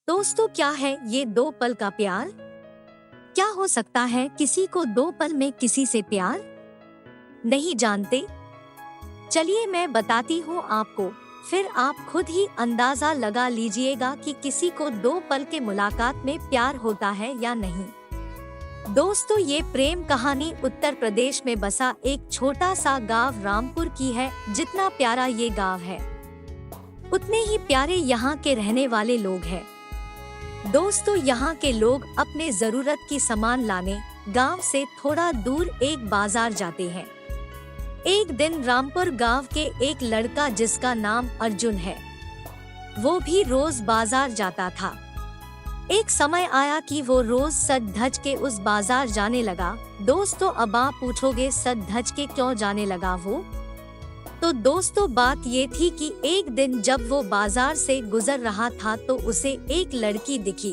दोस्तों, क्या है ये दो पल का प्यार? क्या हो सकता है किसी को दो पल में किसी से प्यार? नहीं जानते? चलिए मैं बताती हूँ आपको, फिर आप खुद ही अंदाजा लगा लीजिएगा कि किसी को दो पल के मुलाकात में प्यार होता है या नहीं। दोस्तों, ये प्रेम कहानी उत्तर प्रदेश में बसा एक छोटा सा गांव रामपुर की है। जितना प्यारा ये गांव है, उतने ही प्यारे यहाँ के रहने वाले लोग हैं। दोस्तों, यहाँ के लोग अपने जरूरत की सामान लाने गांव से थोड़ा दूर एक बाजार जाते हैं। एक दिन रामपुर गांव के एक लड़का जिसका नाम अर्जुन है, वो भी रोज बाजार जाता था। एक समय आया कि वो रोज सज धज के उस बाजार जाने लगा। दोस्तों, अब आप पूछोगे सज धज के क्यों जाने लगा वो? तो दोस्तों, बात ये थी कि एक दिन जब वो बाजार से गुजर रहा था तो उसे एक लड़की दिखी।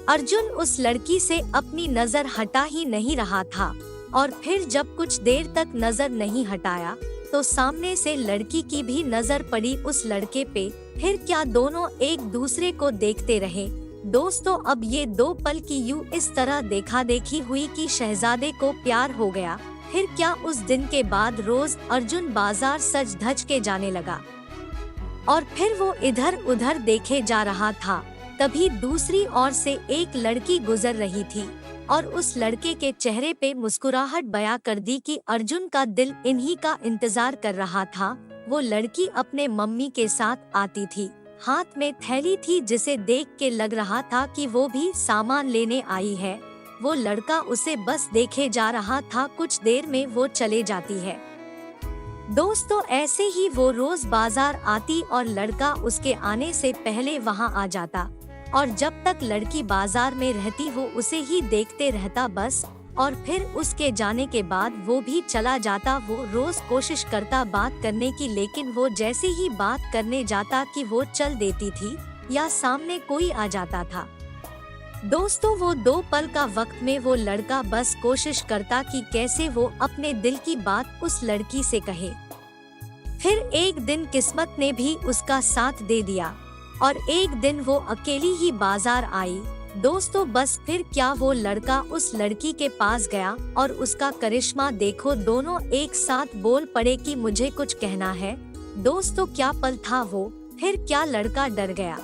अर्जुन उस लड़की से अपनी नजर हटा ही नहीं रहा था और फिर जब कुछ देर तक नजर नहीं हटाया तो सामने से लड़की की भी नजर पड़ी उस लड़के पे। फिर क्या दोनों एक दूसरे को देखते रहे। दोस्तों, अब ये दो पल की यूं इस तरह देखा देखी हुई कि शहजादे को प्यार हो गया। फिर क्या उस दिन के बाद रोज अर्जुन बाजार सज धज के जाने लगा और फिर वो इधर उधर देखे जा रहा था। तभी दूसरी ओर से एक लड़की गुजर रही थी और उस लड़के के चेहरे पे मुस्कुराहट बयां कर दी कि अर्जुन का दिल इन्हीं का इंतजार कर रहा था। वो लड़की अपने मम्मी के साथ आती थी, हाथ में थैली थी जिसे देख के लग रहा था कि वो भी सामान लेने आई है। वो लड़का उसे बस देखे जा रहा था। कुछ देर में वो चले जाती है। दोस्तों, ऐसे ही वो रोज बाजार आती और लड़का उसके आने से पहले वहां आ जाता और जब तक लड़की बाजार में रहती वो उसे ही देखते रहता बस। और फिर उसके जाने के बाद वो भी चला जाता। वो रोज कोशिश करता बात करने की, लेकिन वो जैसे ही बात करने जाता कि वो चल देती थी या सामने कोई आ जाता था। दोस्तों, वो दो पल का वक्त में वो लड़का बस कोशिश करता कि कैसे वो अपने दिल की बात उस लड़की से कहे। फिर एक दिन किस्मत ने भी उसका साथ दे दिया और एक दिन वो अकेली ही बाजार आई। दोस्तों, बस फिर क्या वो लड़का उस लड़की के पास गया और उसका करिश्मा देखो, दोनों एक साथ बोल पड़े कि मुझे कुछ कहना है। दोस्तों, क्या पल था वो। फिर क्या लड़का डर गया।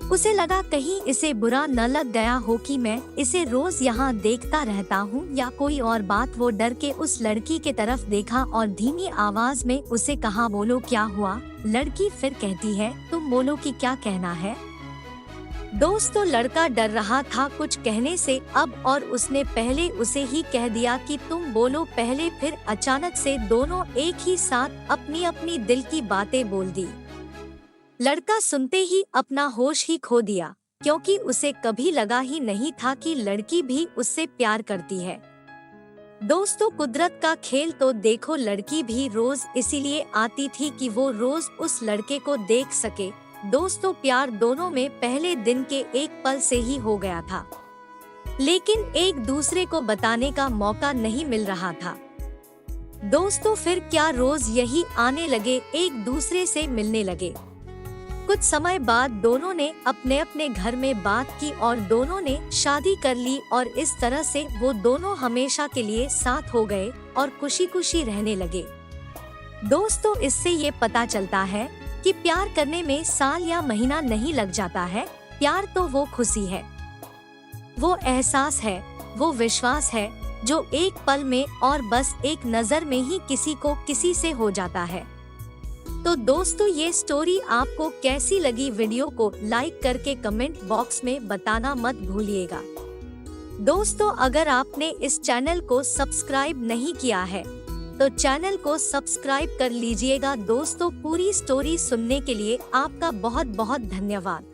उसे लगा कहीं इसे बुरा न लग गया हो कि मैं इसे रोज यहाँ देखता रहता हूँ या कोई और बात। वो डर के उस लड़की के तरफ देखा और धीमी आवाज में उसे कहा, बोलो क्या हुआ। लड़की फिर कहती है, तुम बोलो कि क्या कहना है। दोस्तों, लड़का डर रहा था कुछ कहने से अब, और उसने पहले उसे ही कह दिया कि तुम बोलो पहले। फिर अचानक से दोनों एक ही साथ अपनी अपनी दिल की बातें बोल दी। लड़का सुनते ही अपना होश ही खो दिया, क्योंकि उसे कभी लगा ही नहीं था कि लड़की भी उससे प्यार करती है। दोस्तों, कुदरत का खेल तो देखो, लड़की भी रोज इसीलिए आती थी कि वो रोज उस लड़के को देख सके। दोस्तों, प्यार दोनों में पहले दिन के एक पल से ही हो गया था, लेकिन एक दूसरे को बताने का मौका नहीं मिल रहा था। दोस्तों, फिर क्या रोज यही आने लगे, एक दूसरे से मिलने लगे। कुछ समय बाद दोनों ने अपने अपने घर में बात की और दोनों ने शादी कर ली और इस तरह से वो दोनों हमेशा के लिए साथ हो गए और खुशी खुशी रहने लगे। दोस्तों, इससे ये पता चलता है कि प्यार करने में साल या महीना नहीं लग जाता है। प्यार तो वो खुशी है, वो एहसास है, वो विश्वास है जो एक पल में और बस एक नजर में ही किसी को किसी से हो जाता है। तो दोस्तों, ये स्टोरी आपको कैसी लगी? वीडियो को लाइक करके कमेंट बॉक्स में बताना मत भूलिएगा। दोस्तों, अगर आपने इस चैनल को सब्सक्राइब नहीं किया है तो चैनल को सब्सक्राइब कर लीजिएगा। दोस्तों, पूरी स्टोरी सुनने के लिए आपका बहुत बहुत धन्यवाद।